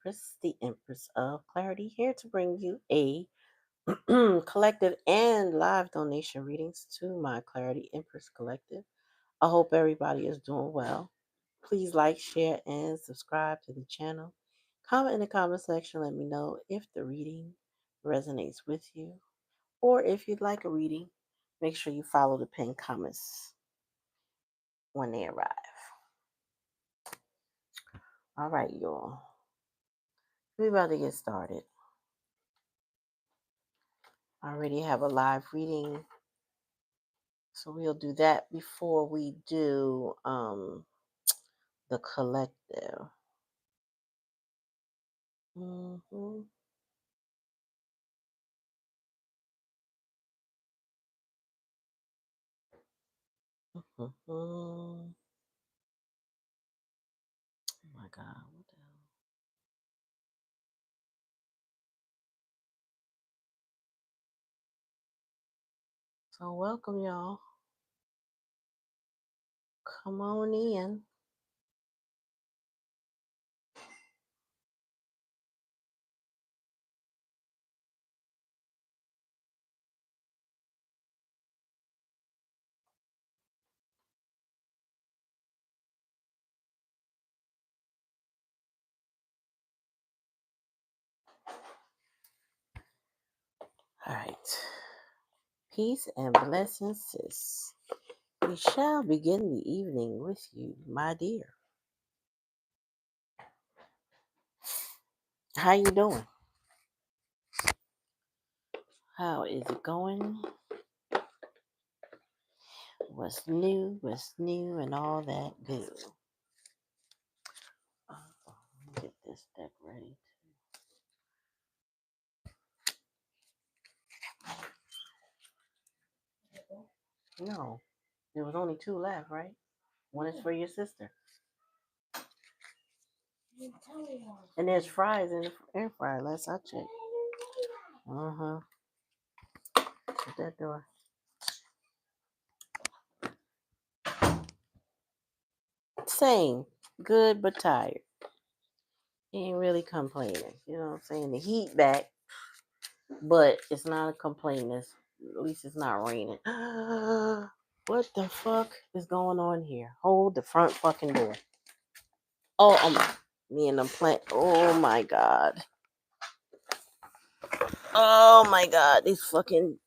Empress, the Empress of Clarity, here to bring you a collective and live donation readings to my Clarity Empress Collective. I hope everybody is doing well. Please like, share, and subscribe to the channel. Comment in the comment section. Let me know if the reading resonates with you, or if you'd like a reading, make sure you follow the pinned comments when they arrive. All right, y'all. We're about to get started. I already have a live reading, so we'll do that before we do the collective. Mm-hmm. Mm-hmm. Oh my God, what the hell? So welcome, y'all. Come on in. All right. Peace and blessings, sis. We shall begin the evening with you, my dear. How you doing? How is it going? What's new, and all that good. Let me get this deck ready. No, there was only two left, right? One is for your sister. And there's fries in the air fryer. Last I checked. Uh-huh. Shut that door. Same. Good but tired. Ain't really complaining. You know what I'm saying? The heat back, but it's not a complaint. At least it's not raining. What the fuck is going on here? Hold the front fucking door. Oh, me and the plant. Oh my God. Oh my God. These fucking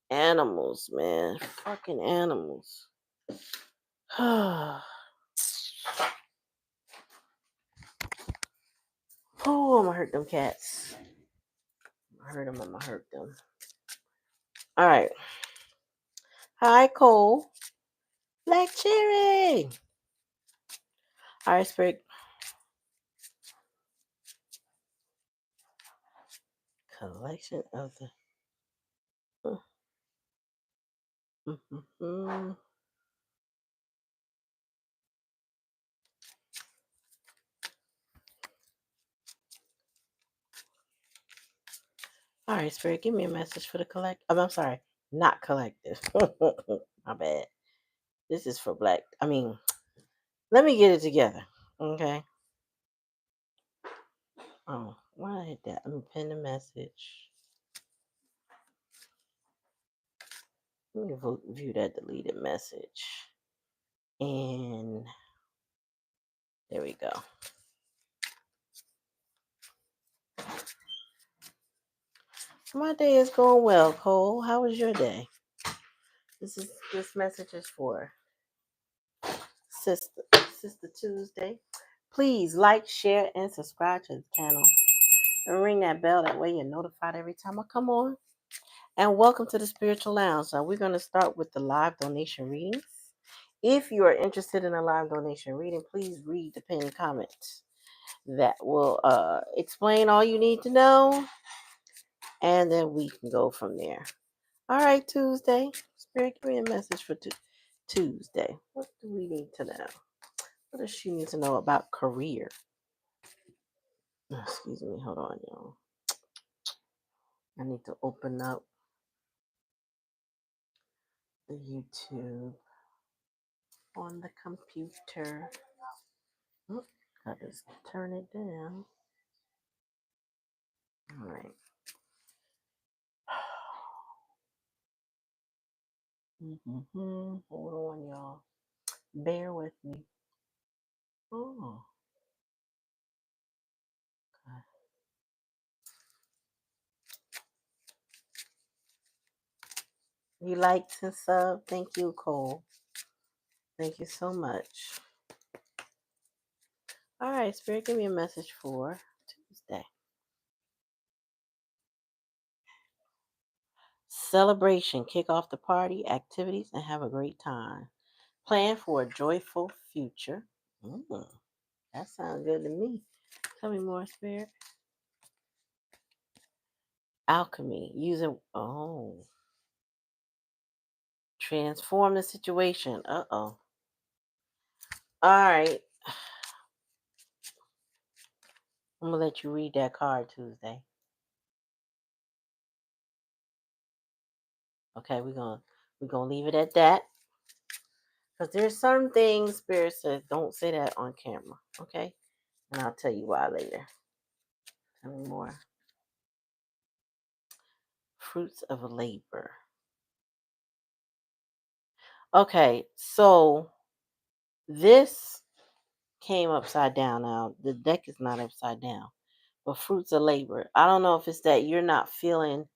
animals, man. Fucking animals. Oh, I'm gonna hurt them cats. I hurt them. I'm gonna hurt them. All right. Hi, Cole. Black Cherry. All right, Spirit. Collection of the. Mm-hmm. All right, Spirit. Give me a message for the collect. I'm sorry, not collective. My bad. This is for Black. Let me get it together. Okay. Oh, why I hit that? Let me pin the message. Let me view that deleted message. And there we go. My day is going well, Cole. How was your day? This message is for Sister Tuesday. Please like, share, and subscribe to the channel. And ring that bell. That way you're notified every time I come on. And welcome to the Spiritual Lounge. Now we're going to start with the live donation readings. If you are interested in a live donation reading, please read the pinned comments. That will explain all you need to know. And then we can go from there. All right, Tuesday. Spirit, give me a message for Tuesday. What do we need to know? What does she need to know about career? Excuse me. Hold on, y'all. I need to open up the YouTube on the computer. I just turn it down. All right. Hold on, y'all. Bear with me. Oh, God. You liked and sub. Thank you, Cole. Thank you so much. All right, Spirit, give me a message for Tuesday. Celebration. Kick off the party, activities, and have a great time. Plan for a joyful future. That sounds good to me. Tell me more, Spirit. Alchemy. Using. Transform the situation. All right. I'm gonna let you read that card Tuesday. Okay, we're gonna leave it at that. Because there's some things Spirit says don't say that on camera. Okay? And I'll tell you why later. Tell me more. Fruits of labor. Okay, so this came upside down. Now the deck is not upside down. But fruits of labor. I don't know if it's that you're not feeling,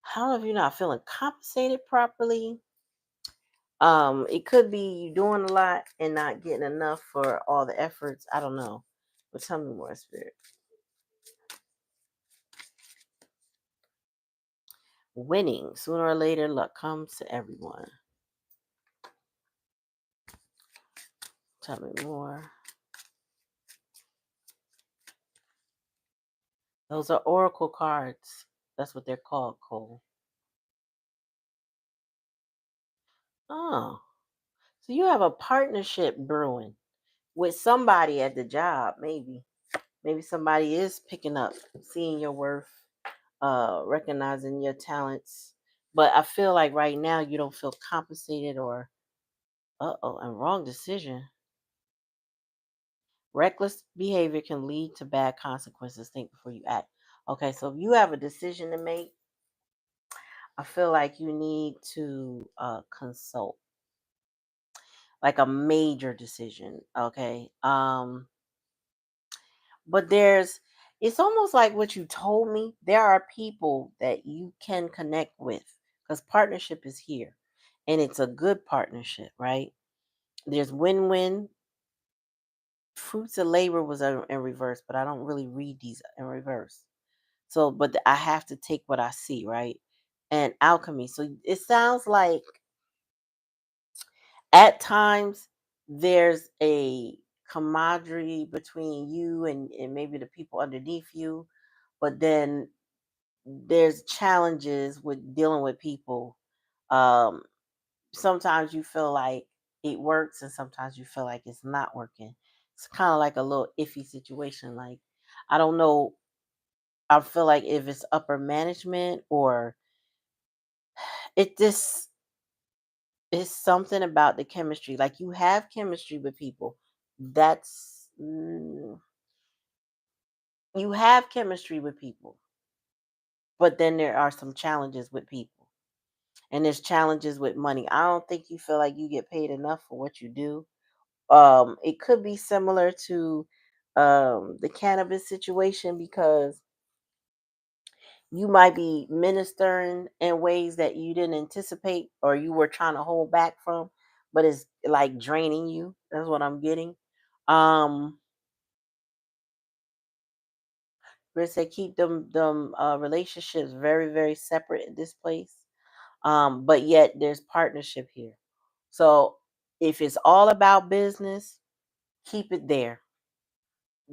I don't know if you're not feeling compensated properly. It could be you doing a lot and not getting enough for all the efforts. I don't know. But tell me more, Spirit. Winning. Sooner or later, luck comes to everyone. Tell me more. Those are oracle cards. That's what they're called, Cole. Oh. So you have a partnership brewing with somebody at the job, maybe. Maybe somebody is picking up, seeing your worth, recognizing your talents. But I feel like right now you don't feel compensated or and wrong decision. Reckless behavior can lead to bad consequences. Think before you act. Okay, so if you have a decision to make, I feel like you need to consult, like a major decision. Okay, but it's almost like what you told me. There are people that you can connect with because partnership is here, and it's a good partnership, right? There's win-win. Fruits of labor was in reverse, but I don't really read these in reverse. So, but I have to take what I see, right? And alchemy. So it sounds like at times there's a camaraderie between you and maybe the people underneath you, but then there's challenges with dealing with people. Um, Sometimes you feel like it works, and sometimes you feel like it's not working. It's kind of like a little iffy situation. Like, I don't know. I feel like if it's upper management or it just it's something about the chemistry. Like you have chemistry with people. That's you have chemistry with people, but then there are some challenges with people, and there's challenges with money. I don't think you feel like you get paid enough for what you do. It could be similar to the cannabis situation because you might be ministering in ways that you didn't anticipate or you were trying to hold back from, but it's like draining you. That's what I'm getting. Um, Chris said keep them relationships very very separate in this place. But yet there's partnership here. So if it's all about business, keep it there.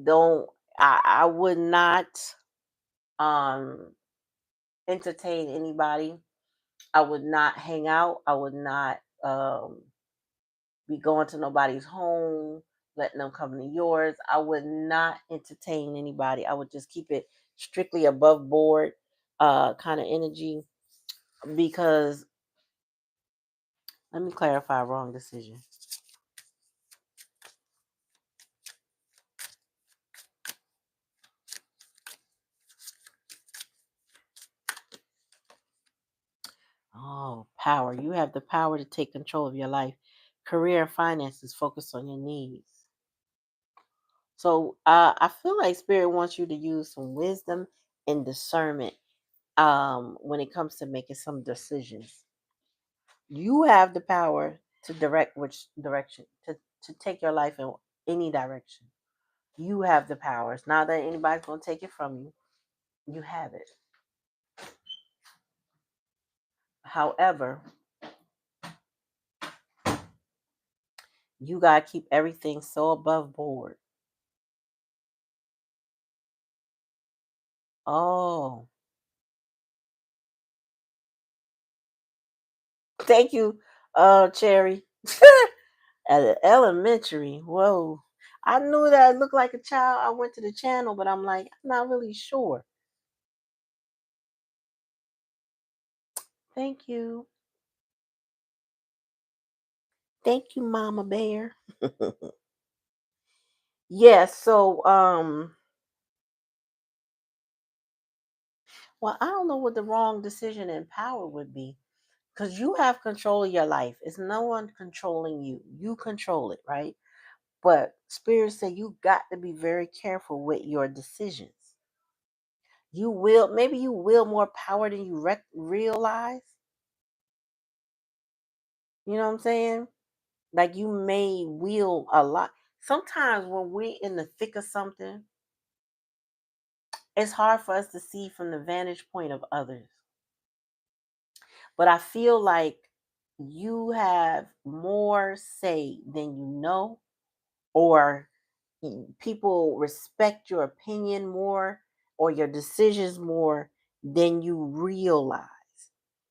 Don't I would not um entertain anybody. I would not hang out. I would not be going to nobody's home, letting them come to yours. I would not entertain anybody. I would just keep it strictly above board kind of energy because let me clarify wrong decision. power. You have the power to take control of your life. Career and finances, focus on your needs. So I feel like Spirit wants you to use some wisdom and discernment when it comes to making some decisions. You have the power to direct which direction, to take your life in any direction. You have the power. It's not that anybody's going to take it from you. You have it. However, you got to keep everything so above board. Oh, thank you, Cherry. At the elementary, whoa. I knew that I looked like a child. I went to the channel, but I'm like, I'm not really sure. Thank you. Thank you, Mama Bear. Yeah, so well, I don't know what the wrong decision in power would be. Because you have control of your life. It's no one controlling you. You control it, right? But Spirit said you got to be very careful with your decisions. Maybe you will more power than you realize. You know what I'm saying? Like you may will a lot. Sometimes when we're in the thick of something, it's hard for us to see from the vantage point of others. But I feel like you have more say than you know, or people respect your opinion more or your decisions more than you realize.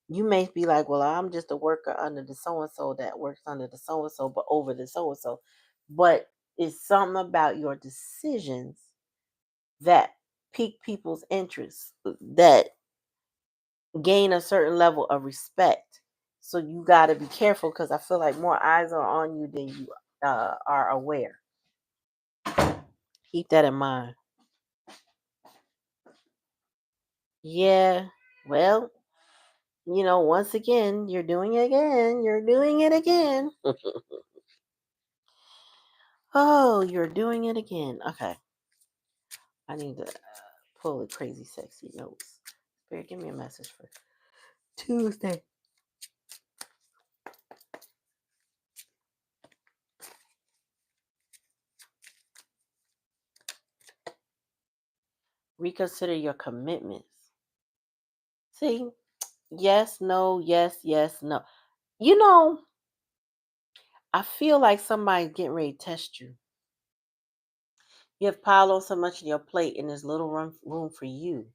You may be like, well, I'm just a worker under the so and so that works under the so and so, but over the so and so. But it's something about your decisions that pique people's interest, that gain a certain level of respect. So you got to be careful because I feel like more eyes are on you than you are aware. Keep that in mind. Yeah. Well, once again, you're doing it again. You're doing it again. Oh, you're doing it again. Okay. I need to pull the crazy sexy notes. Spirit, give me a message for Tuesday. Reconsider your commitments. See? Yes, no, yes, yes, no. You know, I feel like somebody's getting ready to test you. You have piled on so much on your plate and there's little room for you.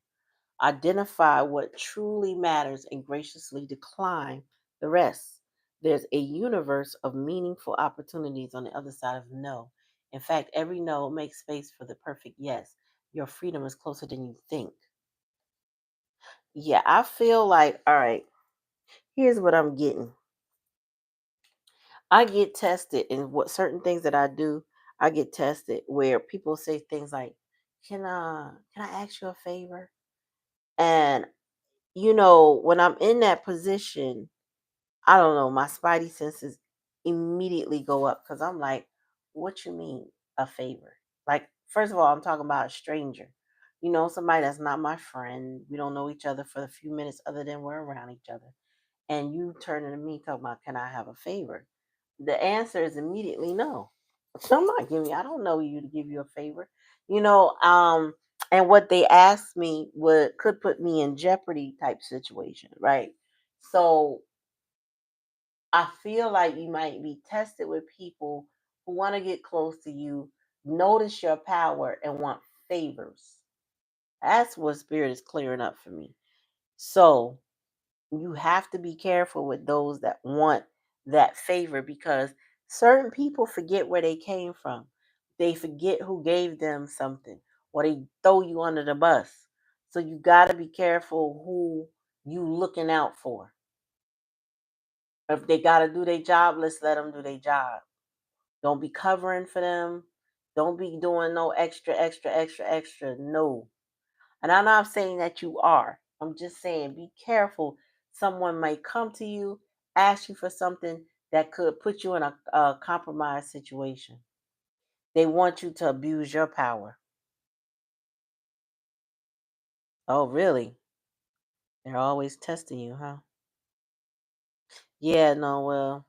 Identify what truly matters and graciously decline the rest. There's a universe of meaningful opportunities on the other side of no. In fact, every no makes space for the perfect yes. Your freedom is closer than you think. Yeah, I feel like, all right, here's what I'm getting. I get tested in what certain things that I do, I get tested where people say things like, can I ask you a favor? And when I'm in that position, I don't know, my spidey senses immediately go up because I'm like, what you mean a favor? Like, first of all, I'm talking about a stranger. Somebody that's not my friend. We don't know each other for a few minutes other than we're around each other. And you turning to me talking about, can I have a favor? The answer is immediately no. I'm not giving you, I don't know you to give you a favor. And what they asked me could put me in jeopardy type situation, right? So I feel like you might be tested with people who want to get close to you, notice your power, and want favors. That's what Spirit is clearing up for me. So you have to be careful with those that want that favor because certain people forget where they came from. They forget who gave them something, or they throw you under the bus. So you got to be careful who you looking out for. If they got to do their job, let's let them do their job. Don't be covering for them. Don't be doing no extra, extra, extra, extra. No. And I'm not saying that you are. I'm just saying be careful. Someone might come to you ask you for something that could put you in a compromised situation. They want you to abuse your power. Oh, really? They're always testing you, huh? Yeah, no, well,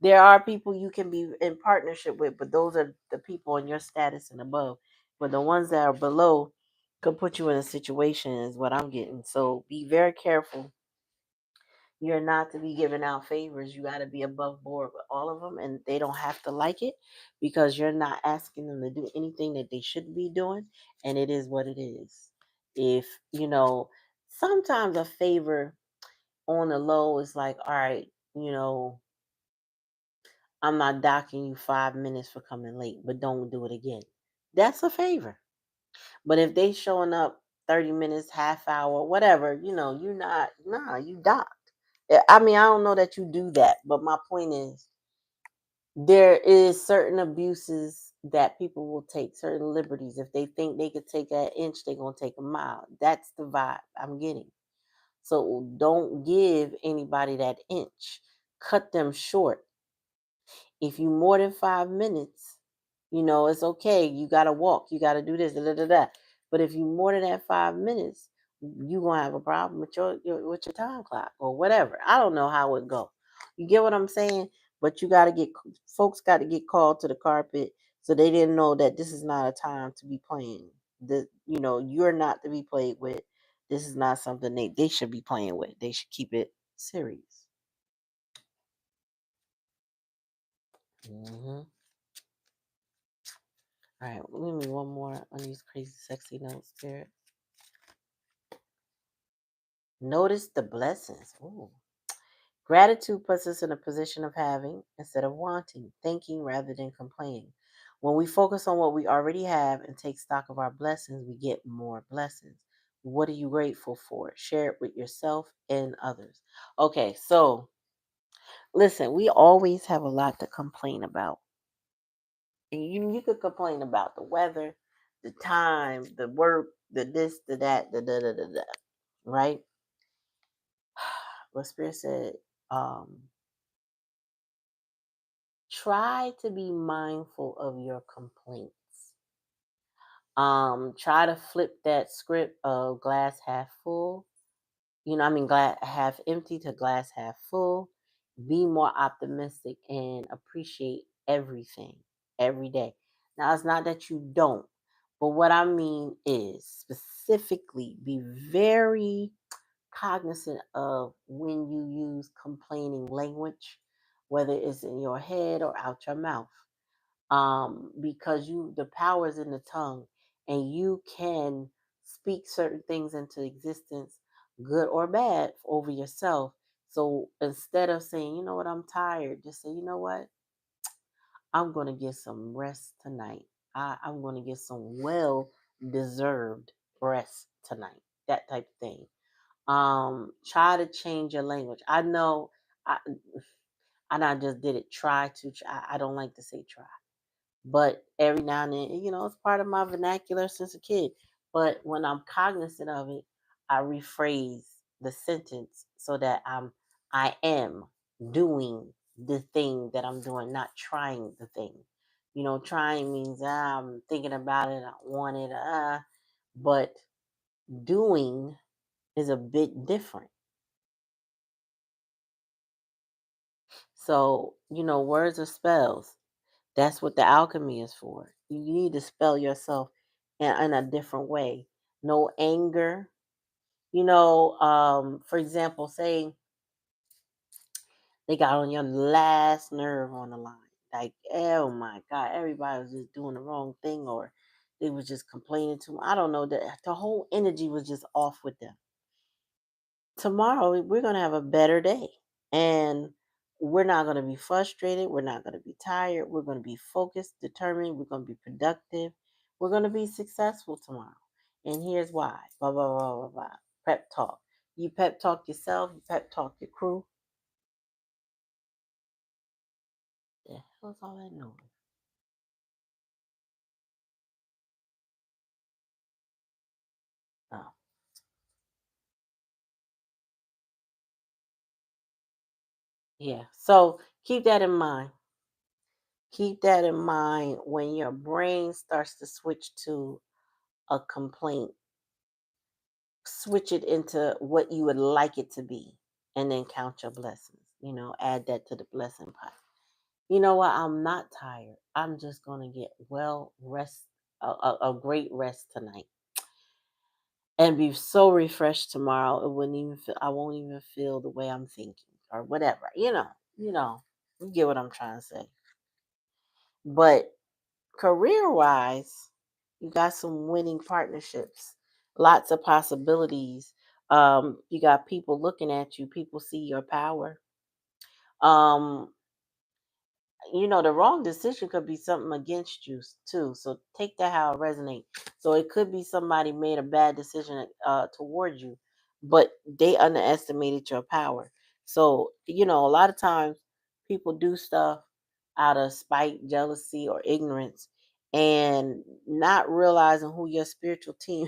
there are people you can be in partnership with, but those are the people in your status and above. But the ones that are below could put you in a situation, is what I'm getting. So be very careful. You're not to be giving out favors. You got to be above board with all of them, and they don't have to like it because you're not asking them to do anything that they should be doing, and it is what it is. If sometimes a favor on the low is like, all right, you know, I'm not docking you 5 minutes for coming late, but don't do it again. That's a favor. But if they showing up 30 minutes, half hour, whatever, you're not, nah, you docked. I mean, I don't know that you do that, but my point is there is certain abuses that people will take, certain liberties. If they think they could take an inch, they're going to take a mile. That's the vibe I'm getting. So don't give anybody that inch. Cut them short. If you more than 5 minutes, it's okay. You gotta walk. You gotta do this. Da, da, da, da. But if you more than that 5 minutes, you gonna have a problem with your time clock or whatever. I don't know how it go. You get what I'm saying? But you gotta get folks got to get called to the carpet so they didn't know that this is not a time to be playing. You're not to be played with. This is not something they should be playing with. They should keep it serious. Hmm. All right, let me one more on these crazy, sexy notes, Spirit. Notice the blessings. Ooh. Gratitude puts us in a position of having instead of wanting, thinking rather than complaining. When we focus on what we already have and take stock of our blessings, we get more blessings. What are you grateful for? Share it with yourself and others. Okay, so listen, we always have a lot to complain about. And you could complain about the weather, the time, the work, the this, the that, the da da da da. Right? What Spirit said, try to be mindful of your complaints. Try to flip that script of glass half full. Glass half empty to glass half full. Be more optimistic and appreciate everything every day. Now, it's not that you don't, but what I mean is specifically be very cognizant of when you use complaining language, whether it's in your head or out your mouth. Because the power is in the tongue, and you can speak certain things into existence, good or bad, over yourself. So instead of saying, you know what, I'm tired, just say, you know what, I'm going to get some rest tonight. I'm going to get some well deserved rest tonight. That type of thing. Try to change your language. I know, I, and I just did it. I don't like to say try. But every now and then, it's part of my vernacular since a kid. But when I'm cognizant of it, I rephrase the sentence so that I am doing the thing that I'm doing, not trying the thing. Trying means I'm thinking about it, I want it, but doing is a bit different. So, words are spells. That's what the alchemy is for. You need to spell yourself in a different way. No anger. For example, say they got on your last nerve on the line. Like, oh my God, everybody was just doing the wrong thing, or they was just complaining too much. I don't know. The whole energy was just off with them. Tomorrow, we're going to have a better day. And we're not going to be frustrated. We're not going to be tired. We're going to be focused, determined. We're going to be productive. We're going to be successful tomorrow. And here's why. Blah, blah, blah, blah, blah. Pep talk. You pep talk yourself. You pep talk your crew. The hell's all that noise? Oh. Yeah. So keep that in mind. Keep that in mind when your brain starts to switch to a complaint. Switch it into what you would like it to be, and then count your blessings. Add that to the blessing pot. You know what? I'm not tired. I'm just gonna get a great rest tonight, and be so refreshed tomorrow. I won't even feel the way I'm thinking or whatever. You get what I'm trying to say. But career wise, you got some winning partnerships, lots of possibilities. You got people looking at you. People see your power. Um, the wrong decision could be something against you too. So take that how it resonates. So it could be somebody made a bad decision towards you, but they underestimated your power. So a lot of times people do stuff out of spite, jealousy, or ignorance, and not realizing who your spiritual team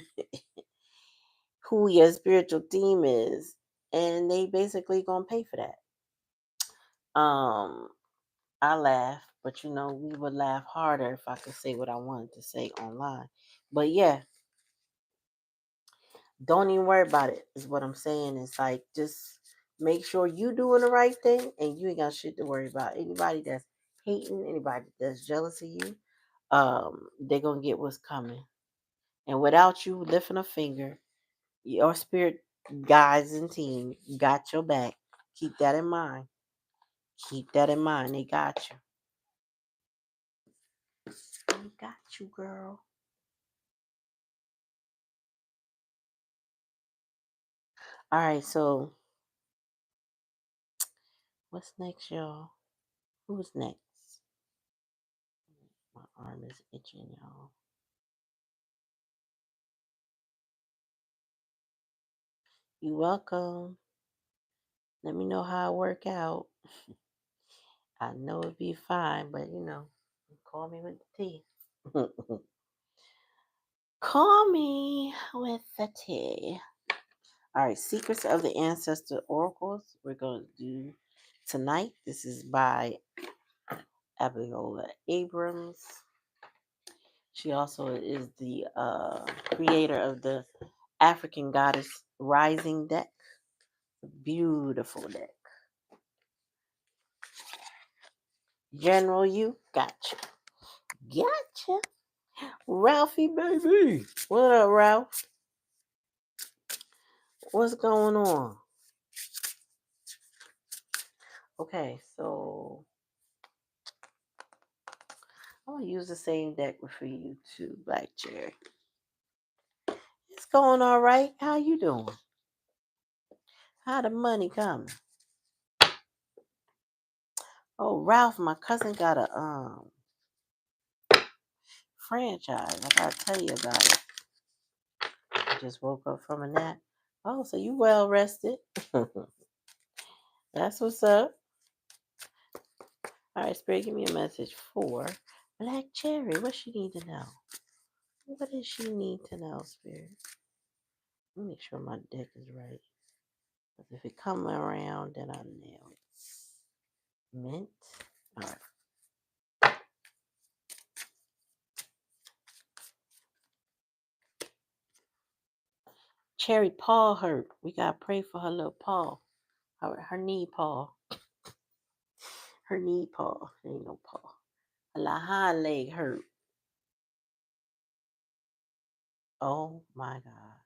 is, and they basically gonna pay for that. Um, I laugh, but we would laugh harder if I could say what I wanted to say online. But yeah, don't even worry about it, is what I'm saying. It's like, just make sure you doing the right thing and you ain't got shit to worry about. Anybody that's hating, anybody that's jealous of you, they're gonna get what's coming. And without you lifting a finger, your spirit guides and team got your back. Keep that in mind. Keep that in mind. They got you. They got you, girl. All right, so what's next, y'all? Who's next? My arm is itching, y'all. You welcome. Let me know how it work out. I know it'd be fine, but call me with the tea. Call me with the tea. All right, Secrets of the Ancestor Oracles. We're going to do tonight. This is by Abiola Abrams. She also is the creator of the African Goddess Rising deck. Beautiful deck. General, you gotcha. Gotcha. Ralphie, baby. What up, Ralph? What's going on? Okay, so I'm going to use the same deck for you too, Black Cherry. It's going all right. How you doing? How the money coming? Oh, Ralph, my cousin got a franchise. I gotta tell you about it. I just woke up from a nap. Oh, so you well rested. That's what's up. All right, Spirit, give me a message for Black Cherry. What she need to know? What does she need to know, Spirit? Let me make sure my deck is right. Because if it come around, then I nail it. Mint. All right. Cherry paw hurt. We gotta pray for her little paw. Her knee paw. Her knee paw. There ain't no paw. Her hind leg hurt. Oh my God.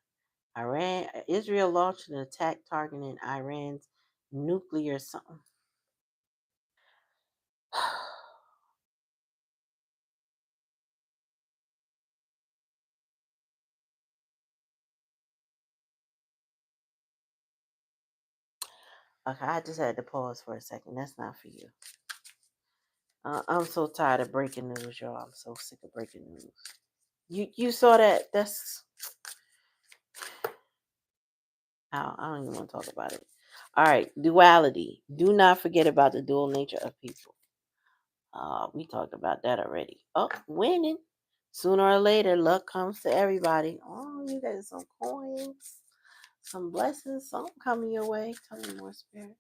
Israel launched an attack targeting Iran's nuclear something. Okay, I just had to pause for a second. That's not for you. I'm so tired of breaking news, y'all. I'm so sick of breaking news. You saw that? I don't even want to talk about it. All right, duality. Do not forget about the dual nature of people. We talked about that already. Oh, winning. Sooner or later, luck comes to everybody. Oh, you got some coins, some blessings, something coming your way. Tell me more, Spirit.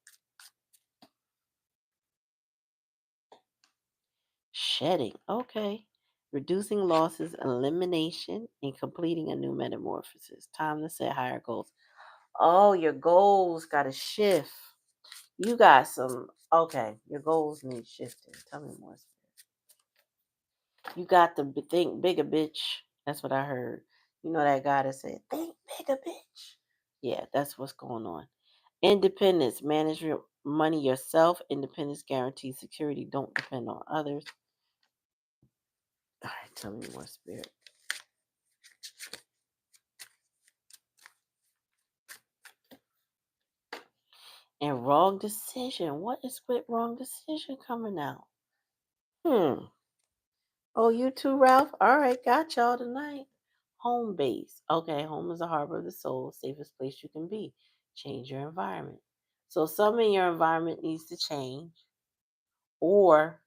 Shedding. Okay. Reducing losses, elimination, and completing a new metamorphosis. Time to set higher goals. Oh, your goals got to shift. You got some. Okay, your goals need shifting. Tell me more. You got to think bigger, bitch. That's what I heard. You know that guy that said, think bigger, bitch. Yeah, that's what's going on. Independence. Manage your money yourself. Independence guarantees security. Don't depend on others. All right, tell me more, spirit. And wrong decision. What is with wrong decision coming out? Oh, you too, Ralph? All right, got y'all tonight. Home base. Okay, home is a harbor of the soul, safest place you can be. Change your environment. So some in your environment needs to change, or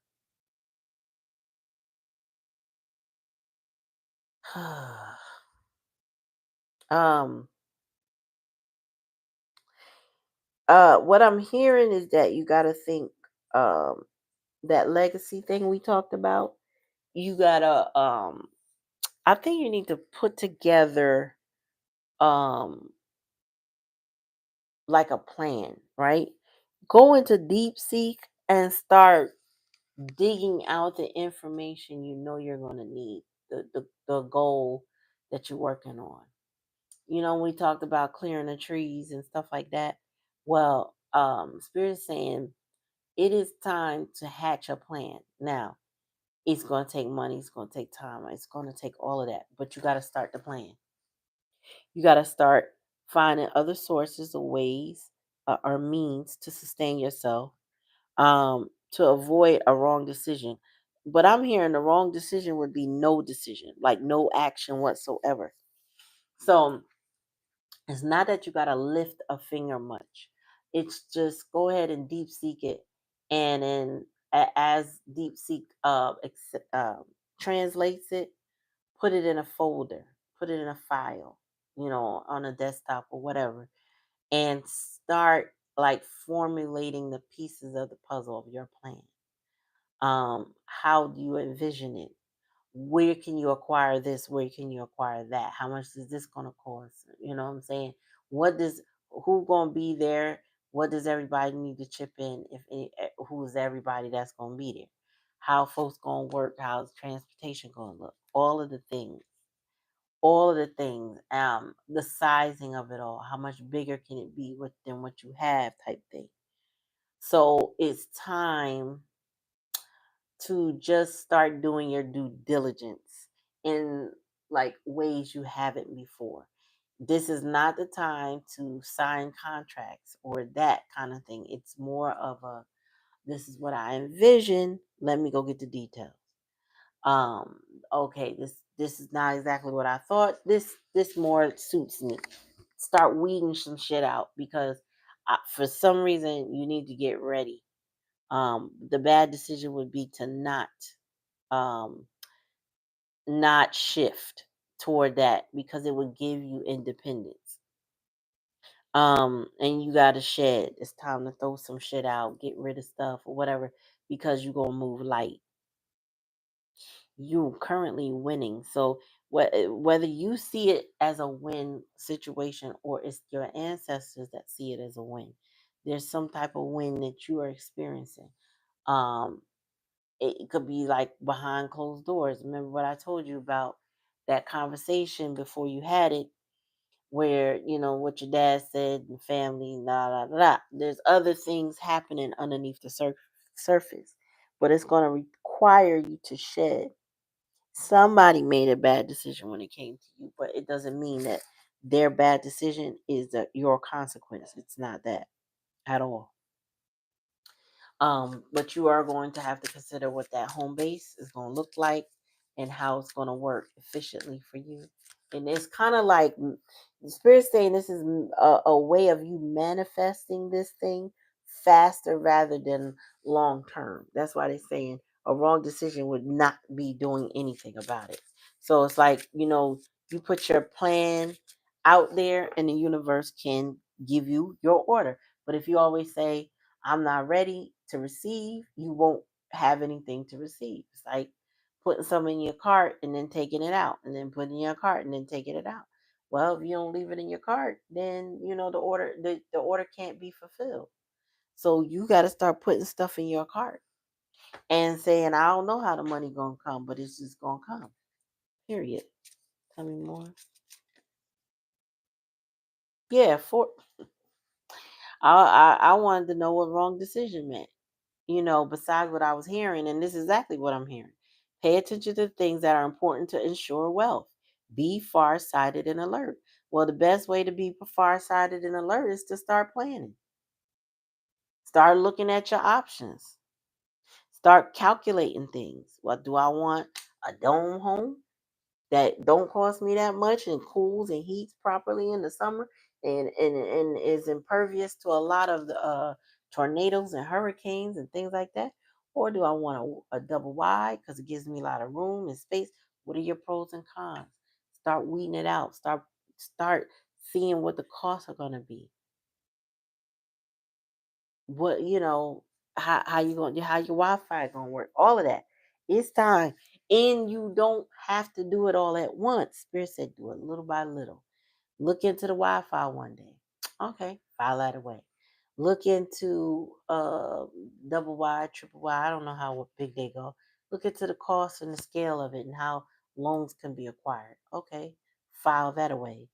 um what I'm hearing is that you got to think that legacy thing we talked about. You got to I think you need to put together um like a plan, right? Go into deep seek and start digging out the information you know you're going to need, the goal that you're working on. You know, we talked about clearing the trees and stuff like that. Well, Spirit is saying it is time to hatch a plan. Now, it's going to take money, it's going to take time, it's going to take all of that, but you got to start the plan. You got to start finding other sources of ways or means to sustain yourself, to avoid a wrong decision. But I'm hearing the wrong decision would be no decision, like no action whatsoever. So it's not that you got to lift a finger much. It's just go ahead and deep seek it. And then as deep seek translates it, put it in a folder, put it in a file, on a desktop or whatever, and start like formulating the pieces of the puzzle of your plan. How do you envision it? Where can you acquire this? Where can you acquire that? How much is this going to cost? You know what I'm saying? Who going to be there? What does everybody need to chip in? Who's everybody that's going to be there? How folks going to work? How's transportation going to look? All of the things. All of the things. The sizing of it all. How much bigger can it be than what you have type thing. So it's time to just start doing your due diligence in like ways you haven't before. This is not the time to sign contracts or that kind of thing. It's more of a, this is what I envision. Let me go get the details. Um, okay, this is not exactly what I thought. This more suits me. Start weeding some shit out because for some reason you need to get ready. The bad decision would be to um, not shift toward that because it would give you independence. And you got to shed. It's time to throw some shit out, get rid of stuff or whatever because you're going to move light. You currently winning. So whether you see it as a win situation or it's your ancestors that see it as a win, there's some type of win that you are experiencing. Um, it could be like behind closed doors. Remember what I told you about that conversation before you had it, where what your dad said and family, la la la. There's other things happening underneath the surface, but it's going to require you to shed. Somebody made a bad decision when it came to you, but it doesn't mean that their bad decision is your consequence. It's not that at all. But you are going to have to consider what that home base is going to look like and how it's going to work efficiently for you. And it's kind of like the spirit saying this is a way of you manifesting this thing faster rather than long term. That's why they're saying a wrong decision would not be doing anything about it. So it's like, you put your plan out there and the universe can give you your order. But if you always say, I'm not ready to receive, you won't have anything to receive. It's like putting something in your cart and then taking it out, and then putting it in your cart and then taking it out. Well, if you don't leave it in your cart, then the order can't be fulfilled. So you got to start putting stuff in your cart and saying, I don't know how the money gonna come, but it's just gonna come. Period. Tell me more. Yeah, I wanted to know what wrong decision meant. Besides what I was hearing, and this is exactly what I'm hearing. Pay attention to things that are important to ensure wealth. Be farsighted and alert. Well, the best way to be farsighted and alert is to start planning. Start looking at your options. Start calculating things. What do I want? A dome home that don't cost me that much and cools and heats properly in the summer and is impervious to a lot of the tornadoes and hurricanes and things like that? Or do I want a double wide because it gives me a lot of room and space? What are your pros and cons? Start weeding it out. Start seeing what the costs are going to be. What how you going to how your Wi-Fi going to work? All of that. It's time, and you don't have to do it all at once. Spirit said, do it little by little. Look into the Wi-Fi one day. Okay, file that away. Look into double wide, triple wide. I don't know how big they go. Look into the cost and the scale of it and how loans can be acquired. Okay, file that away.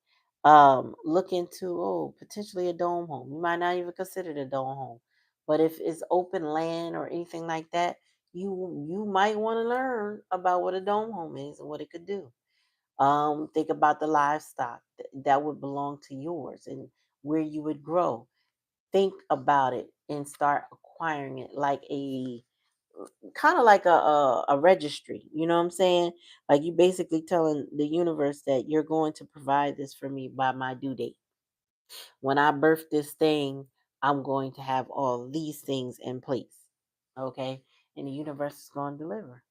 Look into potentially a dome home. You might not even consider it a dome home, but if it's open land or anything like that, you might want to learn about what a dome home is and what it could do. Think about the livestock that would belong to yours and where you would grow. Think about it and start acquiring it like a kind of like a registry. You know what I'm saying? Like you basically telling the universe that you're going to provide this for me by my due date. When I birth this thing, I'm going to have all these things in place. Okay? And the universe is going to deliver.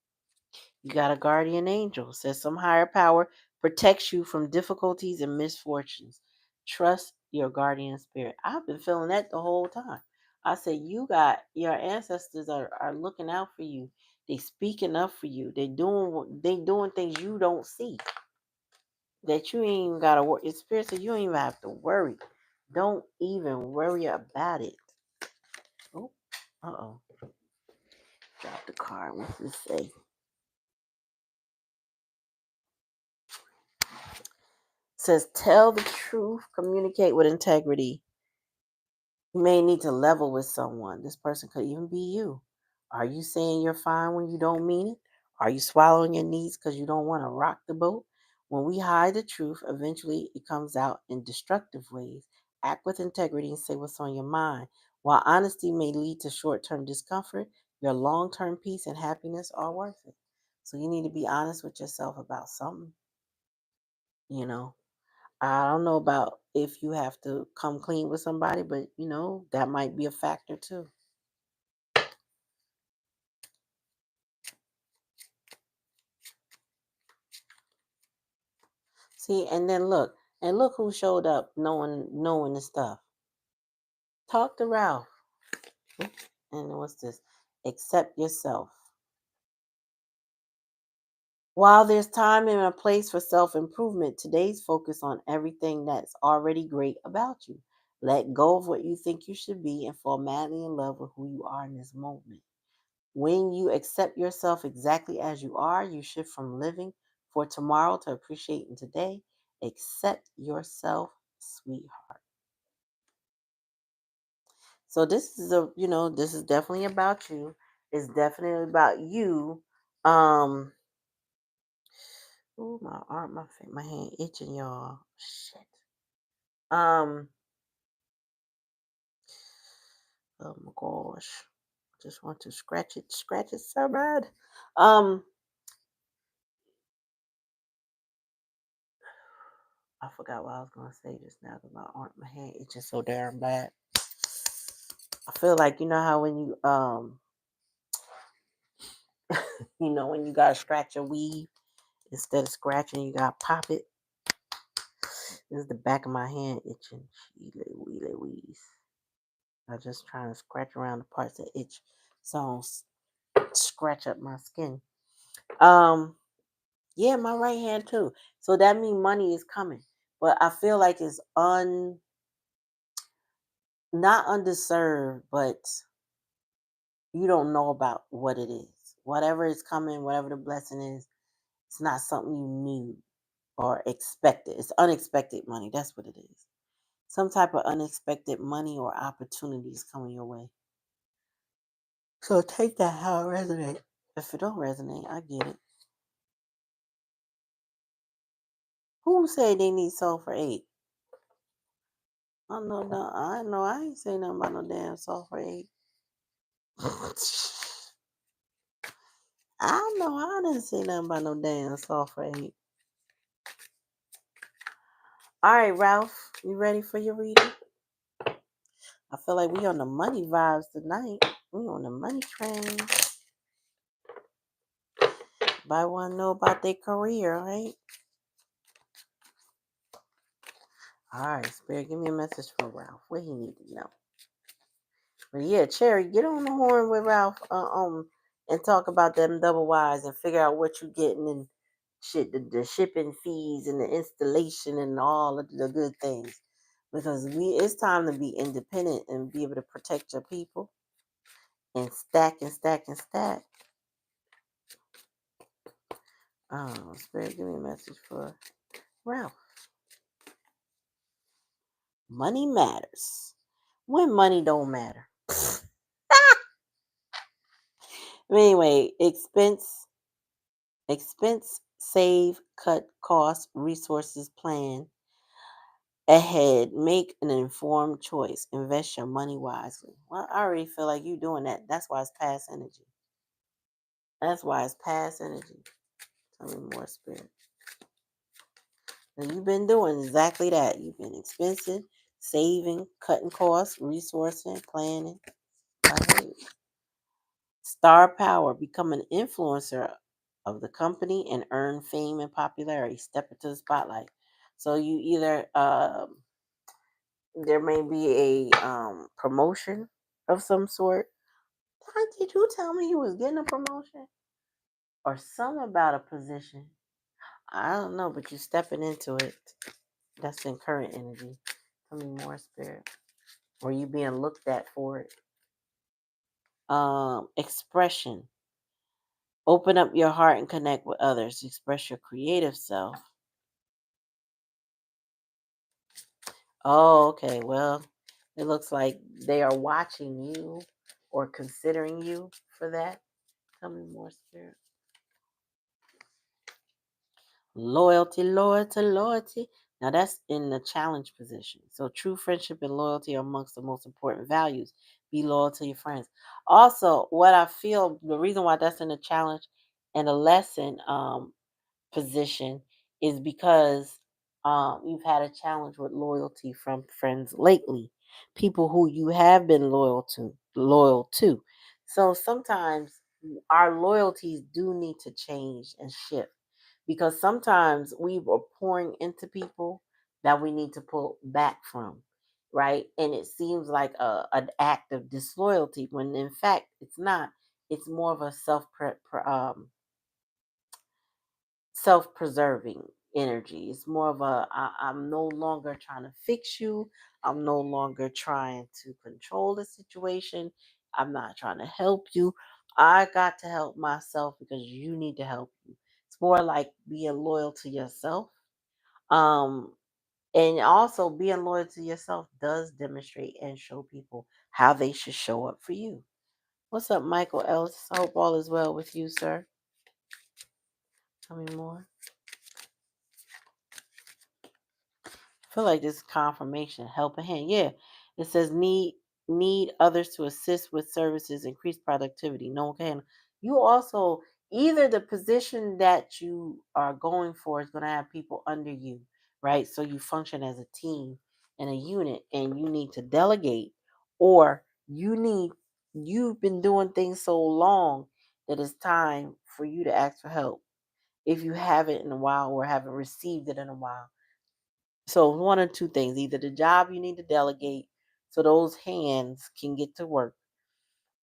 You got a guardian angel. Says some higher power protects you from difficulties and misfortunes. Trust your guardian spirit. I've been feeling that the whole time. I said, you got your ancestors are looking out for you. They speaking up for you. They doing things you don't see. That you ain't even gotta worry. It's spirit, so you don't even have to worry. Don't even worry about it. Oh, uh-oh. Drop the card. What's this say? Says tell the truth, communicate with integrity. You may need to level with someone. This person could even be you. Are you saying you're fine when you don't mean it? Are you swallowing your needs because you don't want to rock the boat? When we hide the truth, eventually it comes out in destructive ways. Act with integrity and say what's on your mind. While honesty may lead to short term discomfort, your long term peace and happiness are worth it. So you need to be honest with yourself about something, you know. I don't know about if you have to come clean with somebody, but that might be a factor too. See, and then look who showed up knowing the stuff. Talk to Ralph. And what's this? Accept yourself. While there's time and a place for self-improvement, today's focus on everything that's already great about you. Let go of what you think you should be and fall madly in love with who you are in this moment. When you accept yourself exactly as you are, you shift from living for tomorrow to appreciating today. Accept yourself, sweetheart. So this is definitely about you. It's definitely about you. Um, my arm, my hand itching, y'all. Shit. Um, oh my gosh. Just want to scratch it so bad. Um, I forgot what I was gonna say just now because my hand itching so damn bad. I feel like how when you when you gotta scratch a weave instead of scratching you gotta pop it. This is the back of my hand itching. Wheeze. I just trying to scratch around the parts that itch. So scratch up my skin. Yeah, my right hand too. So that means money is coming. But I feel like it's not undeserved, but you don't know about what it is. Whatever is coming, whatever the blessing is, it's not something you need or expected. It's unexpected money. That's what it is. Some type of unexpected money or opportunities coming your way. So take that how it resonates. If it don't resonate, I get it. Who say they need soul for 8? I know, no, I know. I ain't say nothing about no damn soul for 8. I know I didn't say nothing about no damn soul for 8. All right, Ralph, you ready for your reading? I feel like we on the money vibes tonight. We on the money train. Everybody want to know about their career, right? All right, Spirit, give me a message for Ralph. What he need to know? But yeah, Cherry, get on the horn with Ralph, and talk about them double Y's and figure out what you getting and shit, the shipping fees and the installation and all of the good things. Because it's time to be independent and be able to protect your people and stack and stack and stack. Spirit, give me a message for Ralph. Money matters. When money don't matter. Anyway, expense, save, cut costs, resources, plan ahead, make an informed choice, invest your money wisely. Well, I already feel like you doing that. That's why it's past energy. That's why it's past energy. Tell me more, Spirit. And you've been doing exactly that. You've been expensive, saving, cutting costs, resourcing, planning. Ahead. Star power, become an influencer of the company and earn fame and popularity. Step into the spotlight. So you either there may be a promotion of some sort. How did you tell me you was getting a promotion or something about a position? I don't know, but you stepping into it. That's in current energy. Tell me more, Spirit. Or you being looked at for it. Expression. Open up your heart and connect with others. Express your creative self. Oh, okay. Well, it looks like they are watching you or considering you for that. Tell me more, Spirit. Loyalty, loyalty, loyalty. Now that's in the challenge position. So true friendship and loyalty are amongst the most important values. Be loyal to your friends. Also, what I feel, the reason why that's in the challenge and a lesson position is because you've had a challenge with loyalty from friends lately, people who you have been loyal to. So sometimes our loyalties do need to change and shift because sometimes we were pouring into people that we need to pull back from, right? And it seems like an act of disloyalty when in fact it's not. It's more of a self-preserving energy. It's more of I'm no longer trying to fix you. I'm no longer trying to control the situation. I'm not trying to help you. I got to help myself because you need to help you. It's more like being loyal to yourself. Um, and also being loyal to yourself does demonstrate and show people how they should show up for you. What's up, Michael Ellis? I hope all is well with you, sir. Tell me more. Feel like this confirmation, help a hand. Yeah, it says need others to assist with services, increase productivity. No one can. You also either the position that you are going for is going to have people under you, right? So you function as a team and a unit, and you need to delegate, or you've been doing things so long that it's time for you to ask for help if you haven't in a while or haven't received it in a while. So one or two things, either the job you need to delegate so those hands can get to work,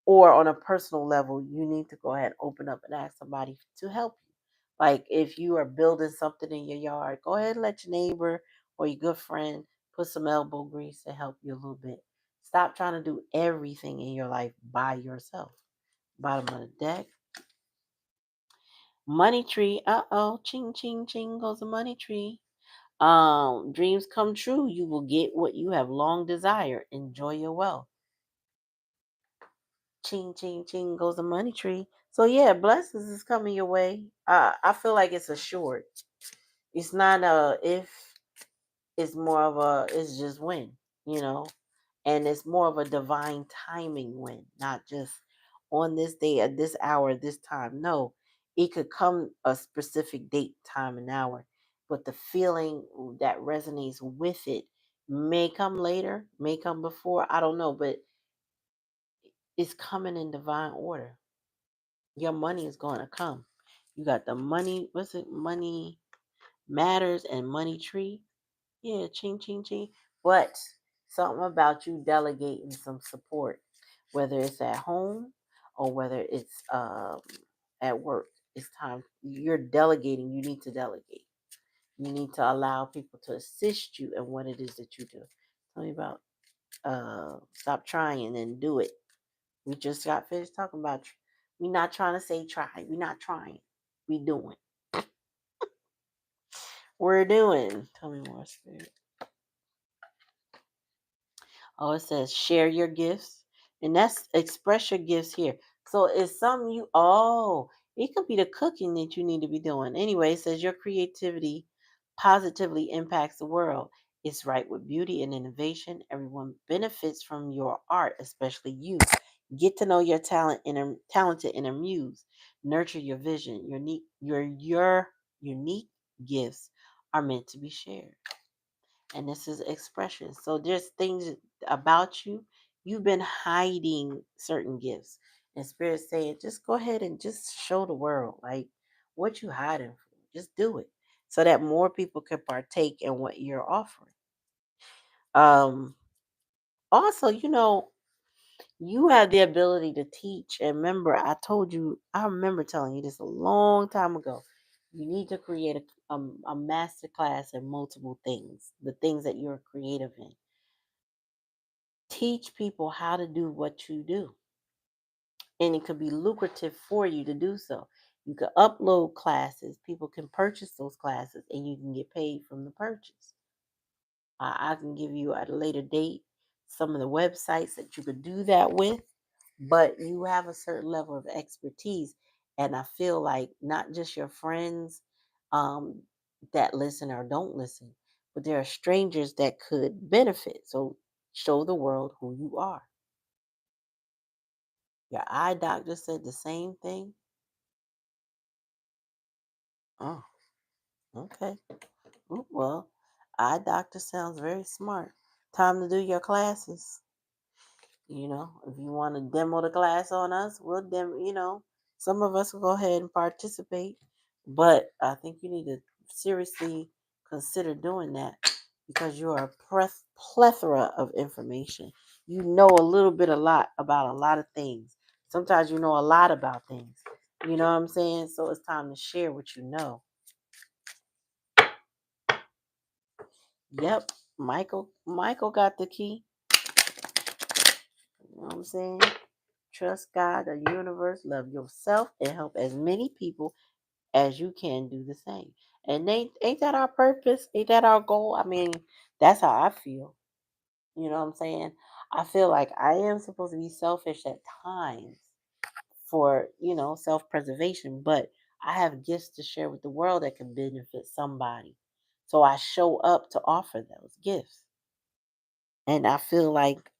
or on a personal level, you need to go ahead and open up and ask somebody to help you. Like if you are building something in your yard, go ahead and let your neighbor or your good friend put some elbow grease to help you a little bit. Stop trying to do everything in your life by yourself. Bottom of the deck. Money tree. Uh-oh. Ching, ching, ching goes the money tree. Dreams come true. You will get what you have long desired. Enjoy your wealth. Ching, ching, ching goes the money tree. So yeah, blessings is coming your way. I feel like it's assured. It's not a if, it's more of a it's just when, you know. And it's more of a divine timing win, not just on this day at this hour, this time. No, it could come a specific date, time, and hour, but the feeling that resonates with it may come later, may come before. I don't know, but it's coming in divine order. Your money is going to come. You got the money. What's it? Money matters and money tree. Yeah, ching, ching, ching. But something about you delegating some support, whether it's at home or whether it's at work. It's time. You're delegating. You need to delegate. You need to allow people to assist you in what it is that you do. Tell me about stop trying and do it. We just got finished talking about. We're not trying to say try. We're not trying. We doing. We're doing. Tell me more, Spirit. Oh, it says share your gifts. And that's express your gifts here. So it's something it could be the cooking that you need to be doing. Anyway, it says your creativity positively impacts the world. It's right with beauty and innovation. Everyone benefits from your art, especially you. Get to know your talented inner muse. Nurture your vision. Your unique gifts are meant to be shared, and this is expression. So there's things about you. You've been hiding certain gifts. And Spirit saying, just go ahead and just show the world like what you hiding for. Just do it. So that more people can partake in what you're offering. Um Also, you have the ability to teach. And remember, I remember telling you this a long time ago. You need to create a master class in multiple things, the things that you're creative in. Teach people how to do what you do, and it could be lucrative for you to do so. You could upload classes, people can purchase those classes, and you can get paid from the purchase. I can give you at a later date some of the websites that you could do that with, but you have a certain level of expertise. And I feel like not just your friends um, that listen or don't listen, but there are strangers that could benefit. So show the world who you are. Your eye doctor said the same thing. Oh, okay. Well, eye doctor sounds very smart. Time to do your classes. If you want to demo the class on us, we'll some of us will go ahead and participate. But I think you need to seriously consider doing that because you are a plethora of information. You know a lot about a lot of things. Sometimes you know a lot about things. You know what I'm saying? So it's time to share what you know. Yep. Michael got the key. You know what I'm saying? Trust God, the universe, love yourself, and help as many people as you can do the same. And ain't that our purpose? Ain't that our goal? I mean, that's how I feel. You know what I'm saying? I feel like I am supposed to be selfish at times for, self-preservation, but I have gifts to share with the world that can benefit somebody. So I show up to offer those gifts. And I feel like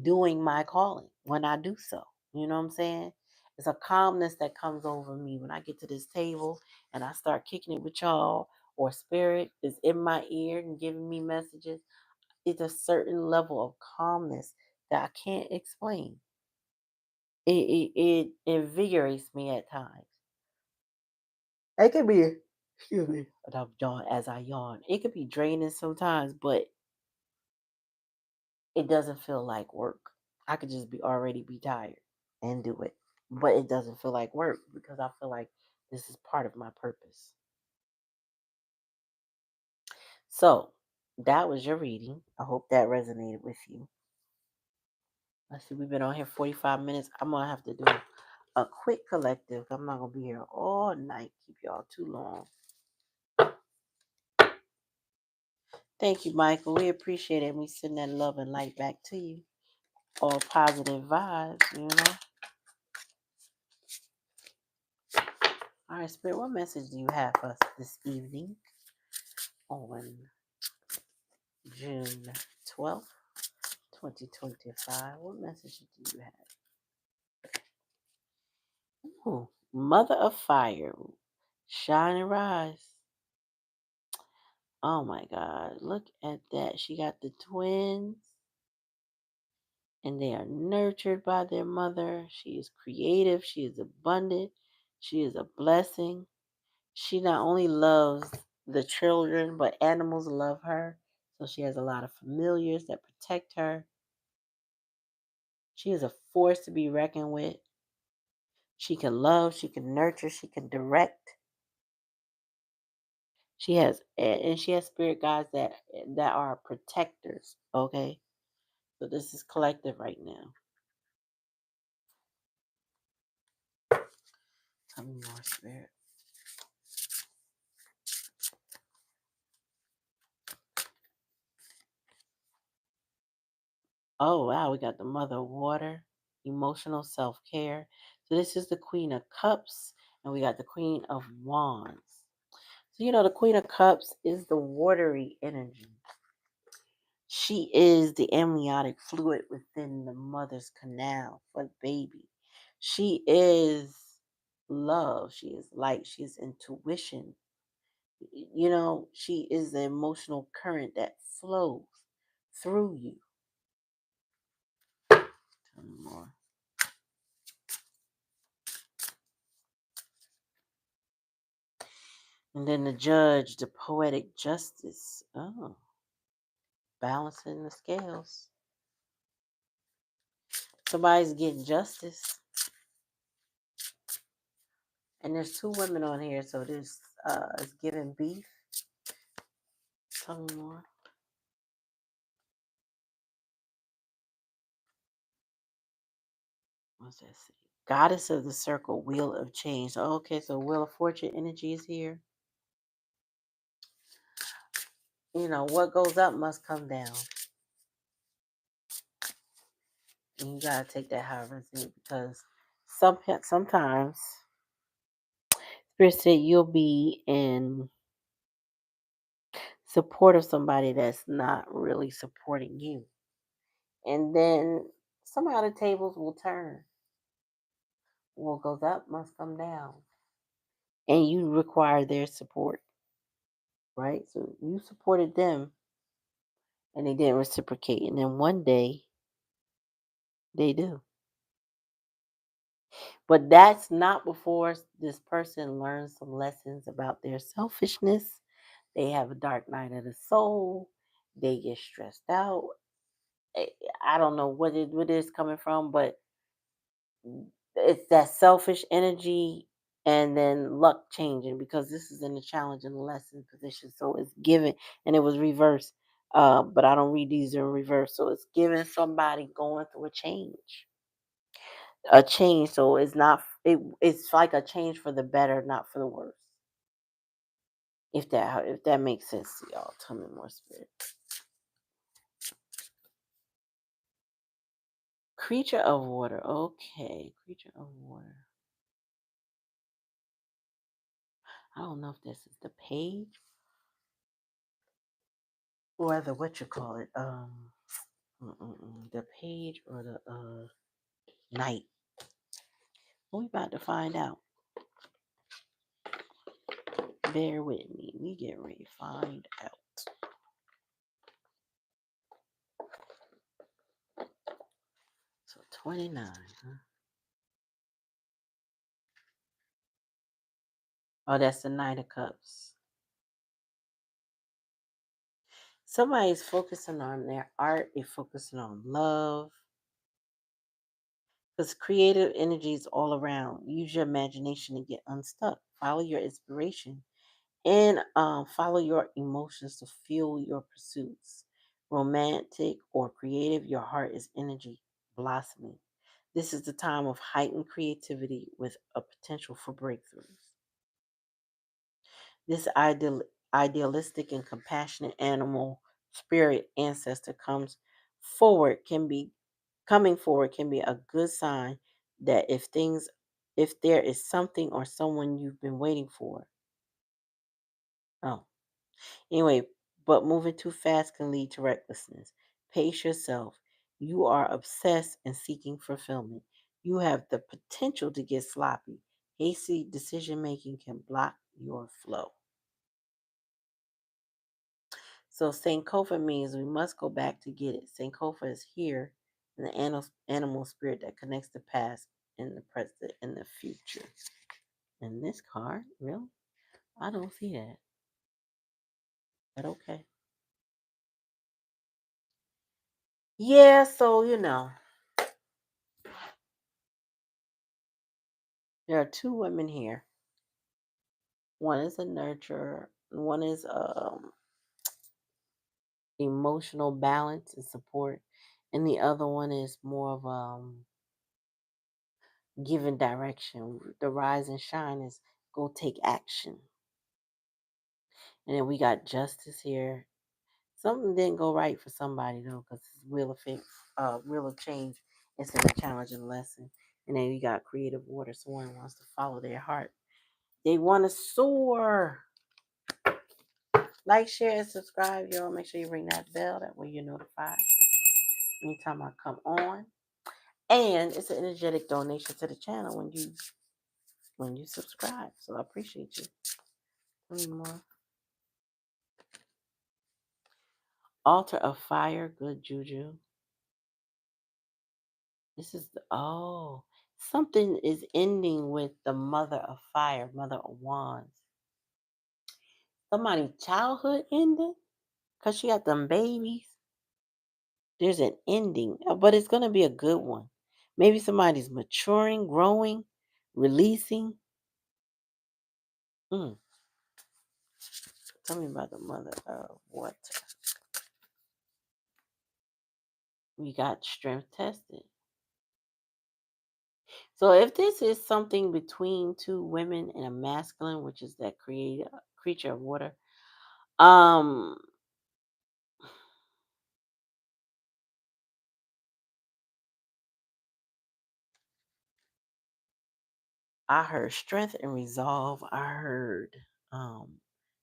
doing my calling when I do so. You know what I'm saying? It's a calmness that comes over me when I get to this table and I start kicking it with y'all, or spirit is in my ear and giving me messages. It's a certain level of calmness that I can't explain. It invigorates me at times. It can be, excuse me, as I yawn. It could be draining sometimes, but it doesn't feel like work. I could just already be tired and do it. But it doesn't feel like work because I feel like this is part of my purpose. So that was your reading. I hope that resonated with you. Let's see, we've been on here 45 minutes. I'm going to have to do a quick collective. I'm not going to be here all night. Keep y'all too long. Thank you, Michael. We appreciate it. And we send that love and light back to you. All positive vibes, you know. All right, Spirit, what message do you have for us this evening on June 12th, 2025? What message do you have? Ooh, Mother of Fire, shine and rise. Oh my God, look at that. She got the twins, and they are nurtured by their mother. She is creative, she is abundant, she is a blessing. She not only loves the children, but animals love her. So she has a lot of familiars that protect her. She is a force to be reckoned with. She can love, she can nurture, she can direct. She has spirit guides that are protectors. Okay, so this is collective right now. Tell me more, spirit. Oh wow, we got the Mother of Water, emotional self-care. So this is the Queen of Cups, and we got the Queen of Wands. So the Queen of Cups is the watery energy. She is the amniotic fluid within the mother's canal for the baby. She is love. She is light. She is intuition. She is the emotional current that flows through you. Tell me more. And then the Judge, the poetic justice. Oh, balancing the scales. Somebody's getting justice. And there's two women on here, so this is giving beef. Tell me more. What's that say? Goddess of the Circle, Wheel of Change. So, okay, so Wheel of Fortune energy is here. What goes up must come down. And you gotta take that however it's in, because sometimes Spirit said you'll be in support of somebody that's not really supporting you. And then somehow the tables will turn. What goes up must come down. And you require their support, right? So you supported them and they didn't reciprocate. And then one day they do. But that's not before this person learns some lessons about their selfishness. They have a dark night of the soul. They get stressed out. I don't know what it is coming from, but it's that selfish energy and then luck changing, because this is in the challenge and the lesson position. So it's given, and it was reversed. But I don't read these in reverse. So it's giving somebody going through a change. A change. So it's like a change for the better, not for the worse. If that makes sense to y'all. Tell me more, spirit. Creature of water. Okay. Creature of water. I don't know if this is the page or the what you call it. The page or the night. We about to find out. Bear with me. We get ready to find out. So 29, huh? Oh, that's the Knight of Cups. Somebody's focusing on their art. They're focusing on love. because creative energy is all around. Use your imagination to get unstuck. Follow your inspiration and follow your emotions to fuel your pursuits. Romantic or creative, your heart is energy blossoming. This is the time of heightened creativity with a potential for breakthroughs. This idealistic and compassionate animal spirit ancestor forward can be coming forward can be a good sign that if there is something or someone you've been waiting for. Oh, anyway, but moving too fast can lead to recklessness. Pace yourself. You are obsessed and seeking fulfillment. You have the potential to get sloppy. Hasty decision making can block your flow. So Sankofa means we must go back to get it. Sankofa is here, an animal spirit that connects the past and the present and the future. And this card, really? I don't see that. But okay. Yeah, so there are two women here. One is a nurturer, one is emotional balance and support, and the other one is more of giving direction. The rise and shine is go take action. And then we got justice here. Something didn't go right for somebody though, because it's wheel of change instead of challenging lesson. And then you got creative water. Someone wants to follow their heart. They want to soar. Like, share, and subscribe, y'all. Make sure you ring that bell. That way you're notified anytime I come on. And it's an energetic donation to the channel when you subscribe. So I appreciate you. Any more? Altar of fire, good juju. This is something is ending with the mother of fire, mother of wands. Somebody's childhood ending because she got them babies. There's an ending, but it's gonna be a good one. Maybe somebody's maturing, growing, releasing. Mm. Tell me about the mother of water. We got strength tested. So if this is something between two women and a masculine, which is that creature of water, um, I heard strength and resolve. I heard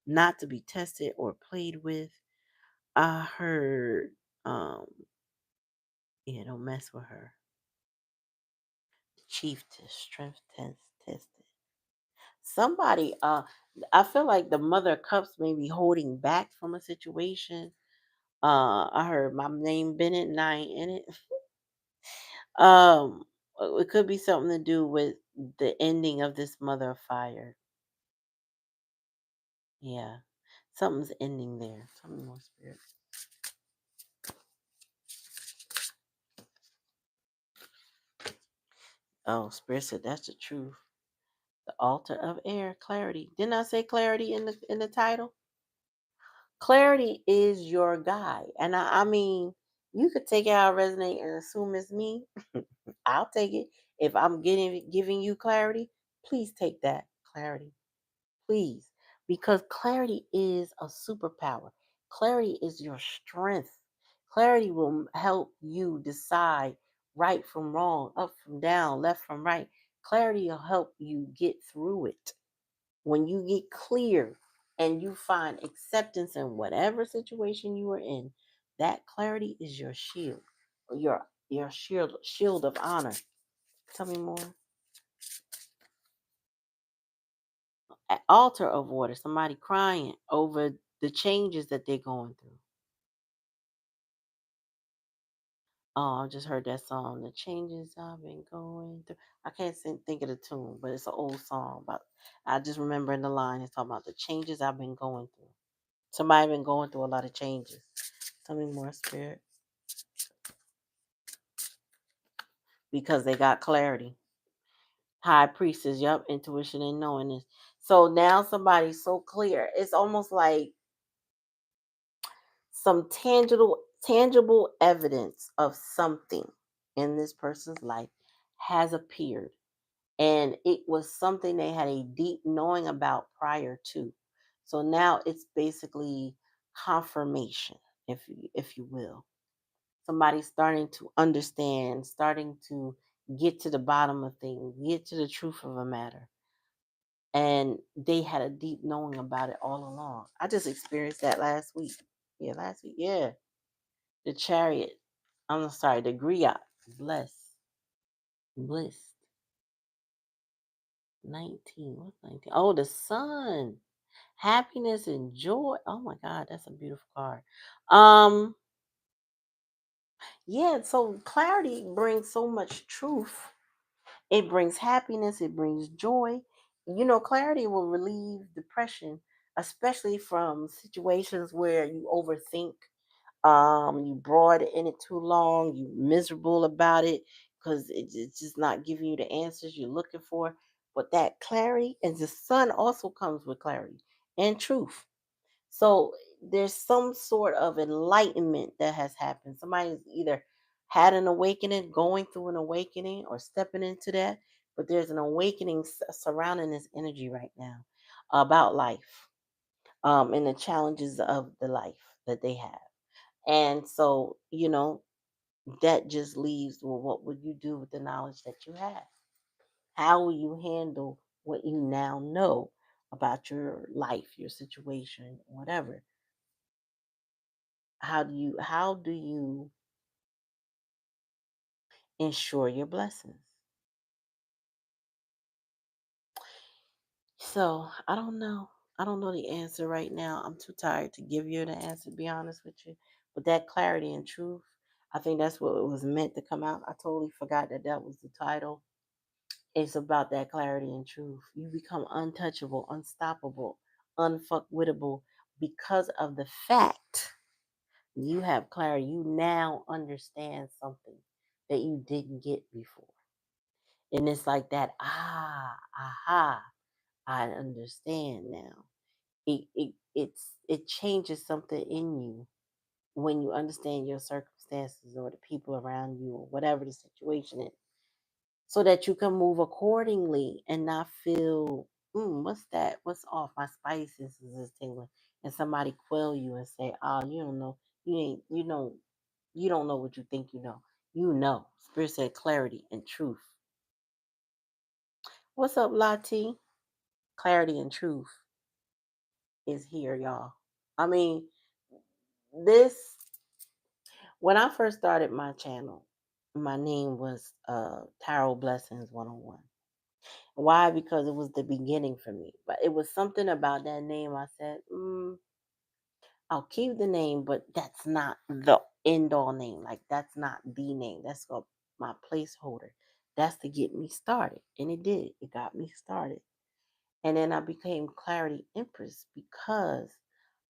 not to be tested or played with. I heard um yeah, don't mess with her. Chief to strength tested. Somebody I feel like the mother of cups may be holding back from a situation. I heard my name Bennett and I ain't in it. Um it could be something to do with the ending of this mother of fire. Yeah. Something's ending there. Tell me more, spirit. Oh, spirit said that's the truth. The altar of air, clarity. Didn't I say clarity in the title? Clarity is your guide. And I mean, you could take it out resonate and assume it's me. I'll take it. If I'm giving you clarity, please take that clarity. Please. Because clarity is a superpower. Clarity is your strength. Clarity will help you decide right from wrong, up from down, left from right. Clarity will help you get through it. When you get clear and you find acceptance in whatever situation you are in, that clarity is your shield, your shield of honor. Tell me more. Altar of water, somebody crying over the changes that they're going through. Oh, I just heard that song, The Changes I've Been Going Through. I can't think of the tune, but it's an old song. I just remember in the line, it's talking about the changes I've been going through. Somebody been going through a lot of changes. Tell me more, spirit. because they got clarity. High priestess, yep, intuition and knowingness. So now somebody's so clear. It's almost like some tangible evidence of something in this person's life has appeared, and it was something they had a deep knowing about prior to. So now it's basically confirmation, if you will. Somebody's starting to understand, starting to get to the bottom of things, get to the truth of a matter. And they had a deep knowing about it all along. I just experienced that last week. Yeah, last week. Yeah. The chariot. I'm sorry, the griot. Blissed. 19. What's 19? Oh, the sun. Happiness and joy. Oh my God, that's a beautiful card. Yeah, so clarity brings so much truth. It brings happiness, it brings joy. You know, clarity will relieve depression, especially from situations where you overthink, you broad in it too long, you miserable about it because it's just not giving you the answers you're looking for. But that clarity, and the sun also comes with clarity and truth. So there's some sort of enlightenment that has happened. Somebody's either had an awakening, going through an awakening, or stepping into that. But there's an awakening surrounding this energy right now about life, and the challenges of the life that they have. And so, that just leaves, well, what would you do with the knowledge that you have? How will you handle what you now know about your life, your situation, whatever? How do you ensure your blessings? So I don't know. I don't know the answer right now. I'm too tired to give you the answer, to be honest with you. But that clarity and truth, I think that's what it was meant to come out. I totally forgot that that was the title. It's about that clarity and truth. You become untouchable, unstoppable, unfuckwittable because of the fact you have clarity. You now understand something that you didn't get before. And it's like that, aha, I understand now. It changes something in you when you understand your circumstances or the people around you or whatever the situation is, so that you can move accordingly and not feel, what's that? What's off? My spices is tingling. And somebody quell you and say, oh, you don't know. You don't know what you think you know. You know. Spirit said clarity and truth. What's up, Lati? Clarity and truth is here, y'all. I mean, this, when I first started my channel, my name was Tarot Blessings 101. Why? Because it was the beginning for me. But it was something about that name. I said, I'll keep the name, but that's not the end all name. Like, that's not the name. That's my placeholder. That's to get me started. And it did. It got me started. And then I became Clarity Empress because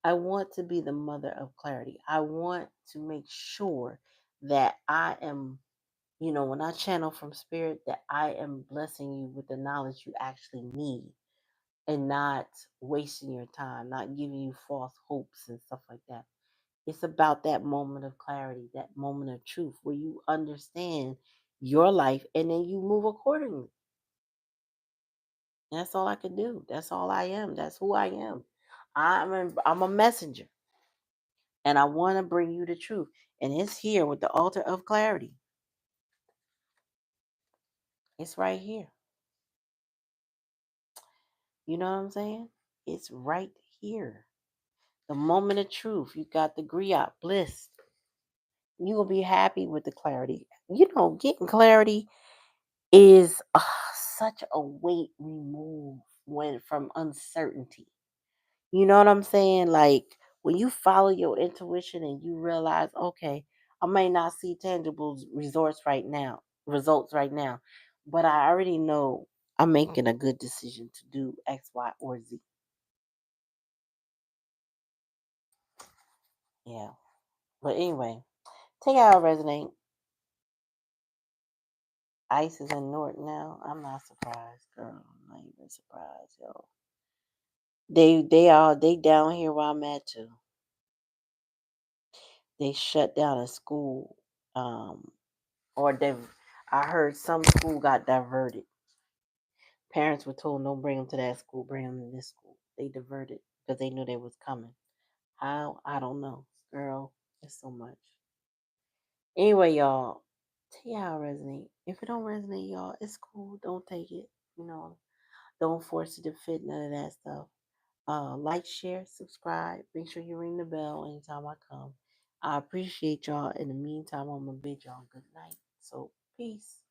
I want to be the mother of clarity. I want to make sure that I am, when I channel from spirit, that I am blessing you with the knowledge you actually need and not wasting your time, not giving you false hopes and stuff like that. It's about that moment of clarity, that moment of truth where you understand your life and then you move accordingly. That's all I can do. That's all I am. That's who I am. I'm a messenger, and I want to bring you the truth. And it's here with the altar of clarity. It's right here. You know what I'm saying? It's right here. The moment of truth. You got the griot, bliss. You will be happy with the clarity. Getting clarity is such a weight removed when from uncertainty. You know what I'm saying? Like, when you follow your intuition and you realize, okay, I may not see tangible results right now, but I already know I'm making a good decision to do X, Y, or Z. Yeah. But anyway, take out resonate. ICE is in Norton now. I'm not surprised, girl. I'm not even surprised, yo. They down here where I'm at too. They shut down a school, or they. I heard some school got diverted. Parents were told, "Don't bring them to that school. Bring them to this school." They diverted because they knew they was coming. How? I don't know, girl. It's so much. Anyway, y'all, tell you how it resonate. If it don't resonate, y'all, it's cool. Don't take it. You know, don't force it to fit. None of that stuff. Like, share, subscribe. Make sure you ring the bell anytime I come. I appreciate y'all. In the meantime, I'm gonna bid y'all good night. So peace.